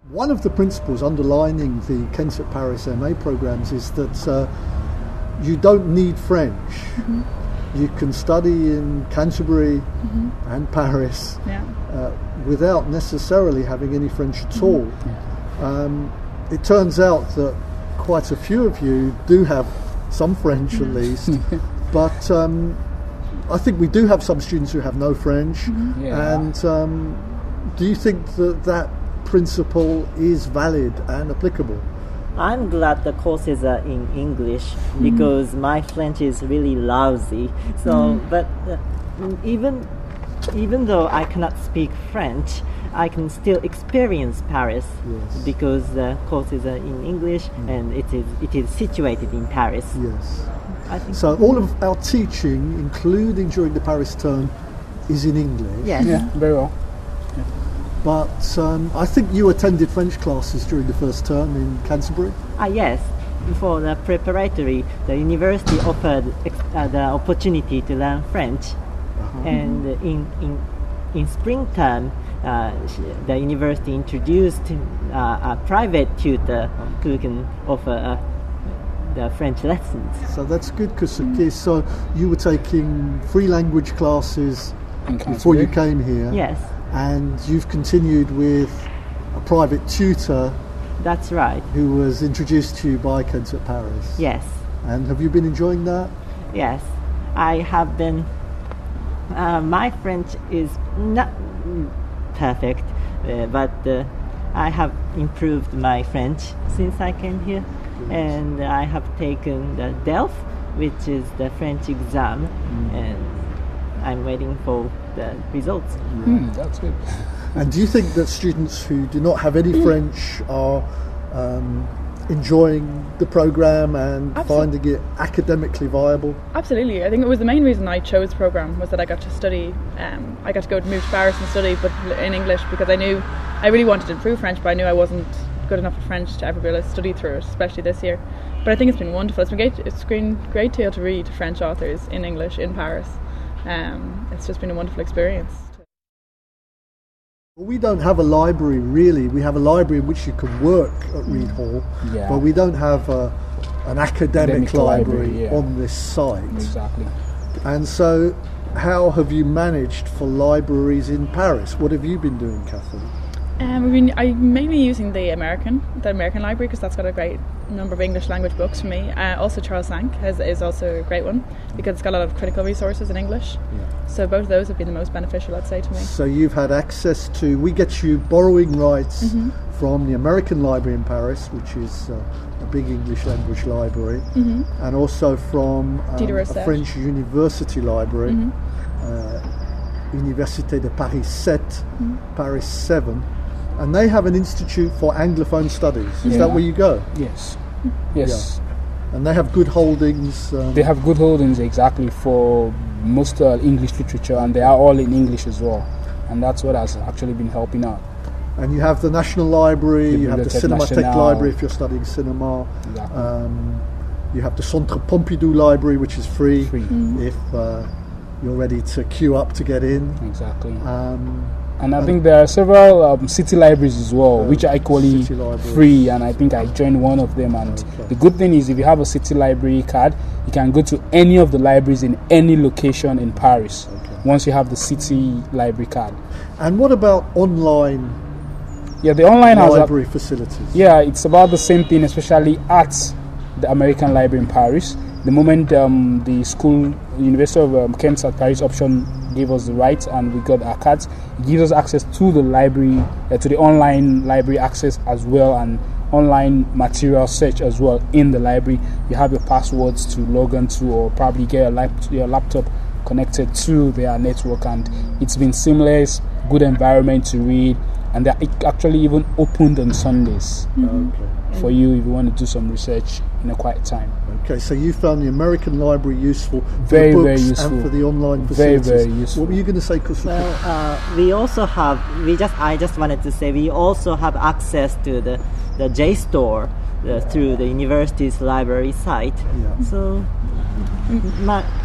One of the principles underlining the Kensett Paris MA programs is that you don't need French. Mm-hmm. You can study in Canterbury and Paris without necessarily having any French at all. It turns out that quite a few of you do have some French at least, but I think we do have some students who have no French. And do you think that principle is valid and applicable? I'm glad the courses are in English because my French is really lousy. So, but even though I cannot speak French, I can still experience Paris because the courses are in English and it is situated in Paris. Yes. I think so. All of our teaching, including during the Paris term, is in English. Yes. Yeah, very well. But I think you attended French classes during the first term in Canterbury? Yes. For the preparatory, the university offered the opportunity to learn French. And in spring term, the university introduced a private tutor who can offer the French lessons. So that's good, because so you were taking free language classes before you came here? Yes. And you've continued with a private tutor. That's right. Who was introduced to you by Kensett Paris. Yes. And have you been enjoying that? Yes, I have been. My French is not perfect, but I have improved my French since I came here. And I have taken the DELF, which is the French exam, and I'm waiting for the results. That's good. And do you think that students who do not have any French are enjoying the program and finding it academically viable? Absolutely. I think it was the main reason I chose the program was that I got to study, I got to move to Paris and study but in English, because I knew I really wanted to improve French, but I knew I wasn't good enough at French to ever be able to study through it, especially this year. But I think it's been wonderful. It's been great to be able to read French authors in English in Paris. It's just been a wonderful experience. Well, we don't have a library really. We have a library in which you can work at Reed Hall, but we don't have an academic library on this site. Exactly. And so how have you managed for libraries in Paris? What have you been doing, Catherine? I'm mainly using the American library, because that's got a great number of English language books for me. Also Charles Sank is also a great one, because it's got a lot of critical resources in English. So both of those have been the most beneficial, I'd say, to me. So you've had access to, we get you borrowing rights from the American Library in Paris, which is a big English language library, and also from a French university library, Université de Paris 7, Paris 7. And they have an institute for Anglophone studies. Is that where you go? Yes. And they have good holdings. They have good holdings, exactly, for most English literature, and they are all in English as well. And that's what has actually been helping out. And you have the National Library, you have the Cinémathèque Library if you're studying cinema. You have the Centre Pompidou Library, which is free. If you're ready to queue up to get in. Exactly. And I think there are several city libraries as well, which are equally free, and I think I joined one of them. And the good thing is, if you have a city library card, you can go to any of the libraries in any location in Paris once you have the city library card. And what about online? The online library facilities. It's about the same thing, especially at the American Library in Paris. The moment the school, University of Kensett Paris option gave us the rights and we got our cards, it gives us access to the library, to the online library access as well, and online material search as well in the library. You have your passwords to log on to, or probably get your laptop connected to their network, and it's been seamless, good environment to read, and they're actually even opened on Sundays for you if you want to do some research in a quiet time. Okay, so you found the American Library useful for very, the books very useful. And for the online facilities. Very, very useful. What were you going to say, Kusuk? Well, we also have. I just wanted to say we also have access to the JSTOR through the university's library site. So,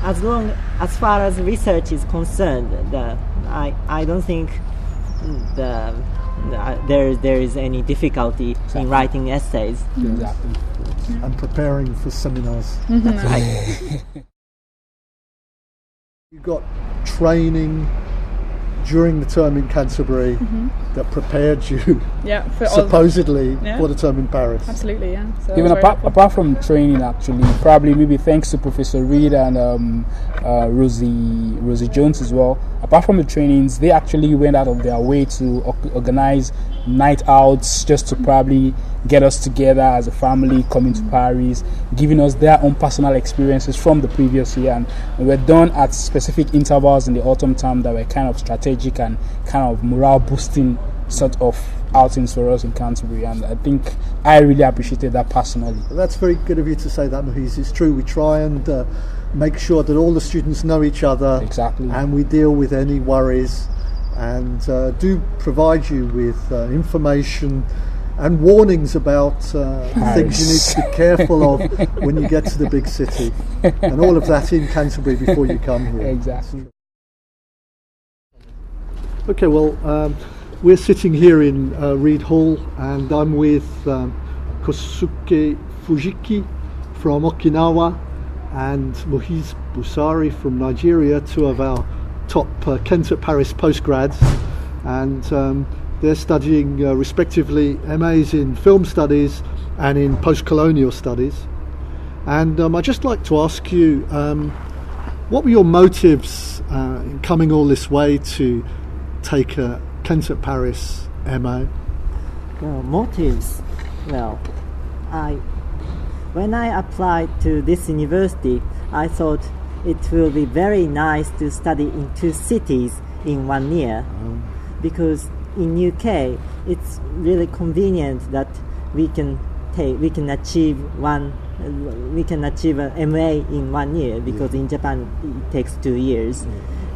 as far as research is concerned, I don't think there is any difficulty in writing essays. Exactly. And preparing for seminars. That's right. You got training during the term in Canterbury that prepared you supposedly for the term in Paris. Absolutely, yeah. So even apart from training, actually, probably maybe thanks to Professor Reed and Rosie Jones as well. Apart from the trainings, they actually went out of their way to organize night outs just to probably get us together as a family, coming to Paris, giving us their own personal experiences from the previous year, and we were done at specific intervals in the autumn term that were kind of strategic and kind of morale boosting sort of outings for us in Canterbury, and I think I really appreciated that personally. Well, that's very good of you to say that, Mohiz. It's true, we try and make sure that all the students know each other. Exactly. And we deal with any worries and do provide you with information and warnings about things you need to be careful of when you get to the big city, and all of that in Canterbury before you come here. Exactly. Okay, well, we're sitting here in Reed Hall, and I'm with Kosuke Fujiki from Okinawa and Mohiz Busari from Nigeria, two of our top Kent at Paris postgrads, and they're studying respectively MAs in film studies and in post-colonial studies. And I'd just like to ask you, what were your motives in coming all this way to take a Kent at Paris MA? Well, motives. Well, when I applied to this university, I thought it will be very nice to study in two cities in 1 year, because in UK it's really convenient that we can achieve a MA in 1 year, because in Japan it takes 2 years.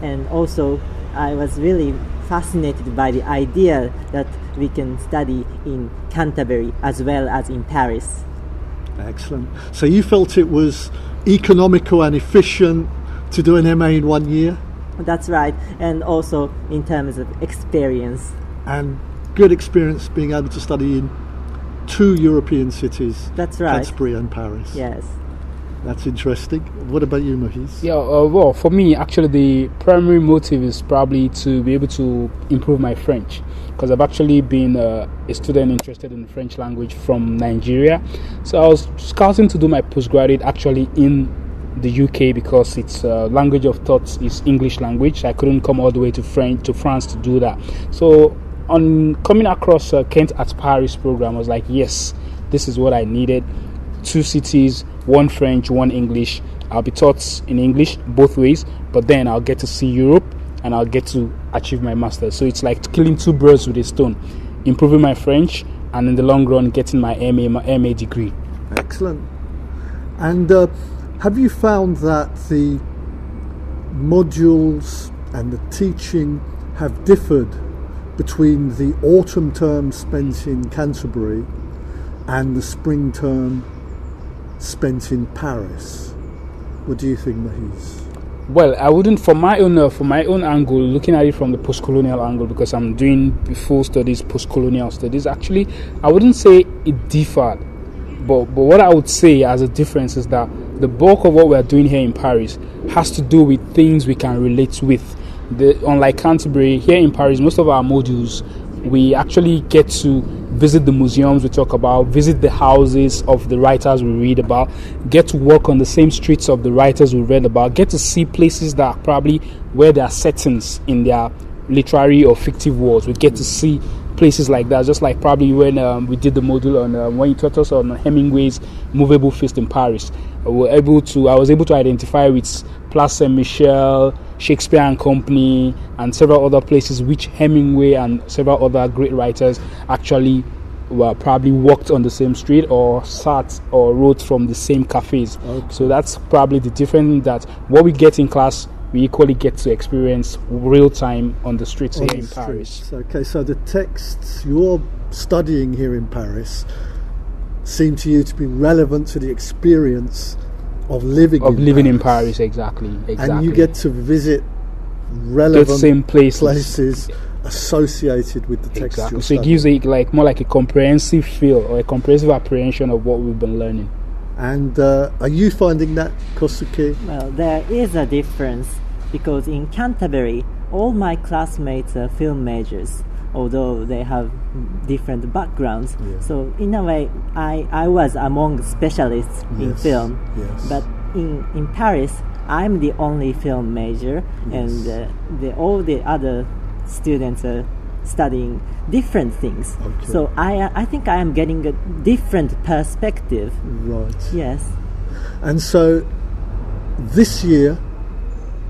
And also I was really fascinated by the idea that we can study in Canterbury as well as in Paris. Excellent. So you felt it was economical and efficient to do an MA in 1 year? That's right, and also in terms of experience. And good experience being able to study in two European cities. That's right. Canterbury and Paris. Yes. That's interesting. What about you, Mohiz? Yeah, well, for me, actually, the primary motive is probably to be able to improve my French, because I've actually been a student interested in the French language from Nigeria. So I was scouting to do my postgraduate actually in the UK, because its language of thought is English language. I couldn't come all the way to France to do that. So on coming across Kent at Paris program, I was like, yes, this is what I needed. 2 cities, 1 French, 1 English. I'll be taught in English both ways, but then I'll get to see Europe and I'll get to achieve my master's. So it's like killing 2 birds with a stone, improving my French and in the long run getting my MA degree. Excellent. And have you found that the modules and the teaching have differed between the autumn term spent in Canterbury and the spring term spent in Paris? What do you think, Mohiz? Well, I wouldn't, from my own angle, looking at it from the post-colonial angle, because I'm doing full studies, post-colonial studies, actually, I wouldn't say it differed. But what I would say as a difference is that the bulk of what we're doing here in Paris has to do with things we can relate with. Unlike Canterbury, here in Paris, most of our modules, we actually get to visit the museums we talk about, visit the houses of the writers we read about, get to walk on the same streets of the writers we read about, get to see places that are probably where there are settings in their literary or fictive worlds. We get to see places like that, just like probably when we did the module on when you taught us on Hemingway's Movable Feast in Paris. I was able to identify with Place Saint-Michel, Shakespeare and Company, and several other places which Hemingway and several other great writers actually probably walked on the same street or sat or wrote from the same cafes. Okay. So that's probably the difference, that what we get in class, we equally get to experience real time on the streets here in Paris. Okay, so the texts you're studying here in Paris seem to you to be relevant to the experience of living in Paris. Exactly. And you get to visit relevant same places associated with the text Exactly. you're So it studying. gives it like more like a comprehensive feel or a comprehensive apprehension of what we've been learning. And are you finding that, Kosuke? Well, there is a difference because in Canterbury, all my classmates are film majors, although they have different backgrounds. Yeah. So in a way, I was among specialists in Yes, film. yes. But in Paris, I'm the only film major, Yes. and all the other students are studying different things. Okay. So I think I am getting a different perspective. Right. Yes. And so this year,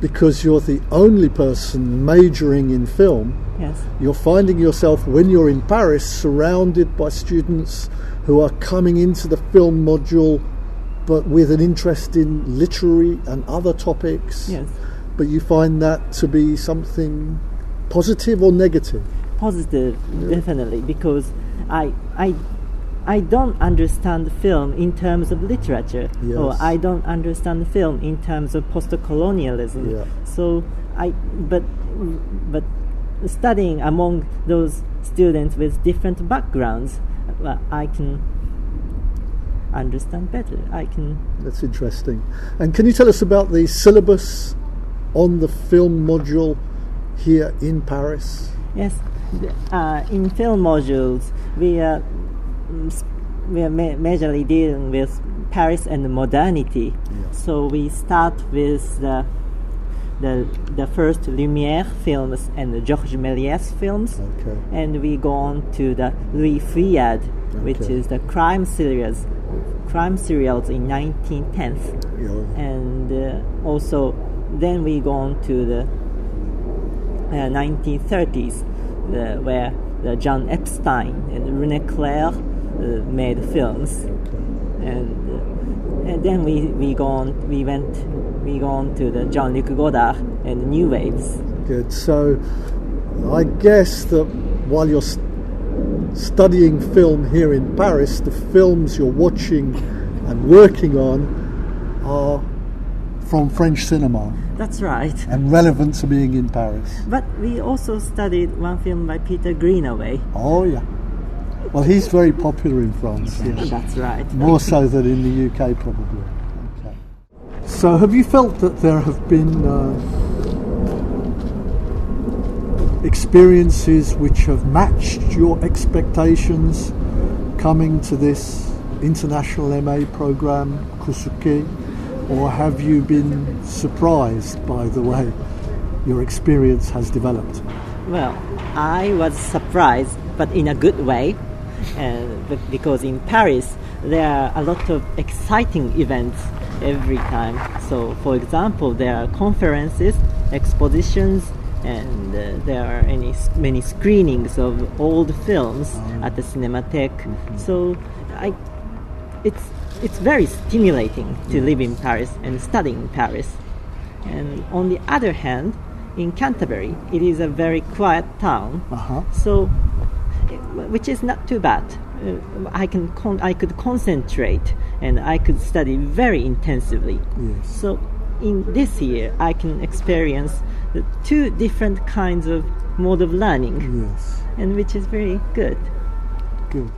because you're the only person majoring in film, Yes. you're finding yourself, when you're in Paris, surrounded by students who are coming into the film module but with an interest in literary and other topics. Yes. But you find that to be something positive or negative? Positive, definitely, because I don't understand film in terms of literature, Yes. or I don't understand film in terms of post-colonialism. Yeah. So but studying among those students with different backgrounds, I can understand better. That's interesting. And can you tell us about the syllabus on the film module here in Paris? Yes, in film modules, we are majorly dealing with Paris and modernity. Yeah. So we start with the first Lumière films and the Georges Méliès films, Okay. and we go on to the Louis Feuillade, which Okay. is the crime serials in 1910s, Yeah. and also then we go on to the 1930s, where John Epstein and René Clair made films, and then we go on to the Jean-Luc Godard and New Waves. Good. So I guess that while you're studying film here in Paris, the films you're watching and working on are from French cinema That's right. and relevant to being in Paris. But we also studied one film by Peter Greenaway. Oh yeah. Well, he's very popular in France. Yes. That's right. More so than in the UK, probably. Okay. So, have you felt that there have been experiences which have matched your expectations coming to this international MA program, Kosuke, or have you been surprised by the way your experience has developed? Well, I was surprised, but in a good way, because in Paris there are a lot of exciting events every time. So, for example, there are conferences, expositions, and there are many screenings of old films at the Cinémathèque. Mm-hmm. So, it's very stimulating to live in Paris and study in Paris. And on the other hand, in Canterbury, it is a very quiet town, so which is not too bad. I could concentrate and I could study very intensively. Yes. So in this year, I can experience the two different kinds of mode of learning, Yes. and which is very good. Good.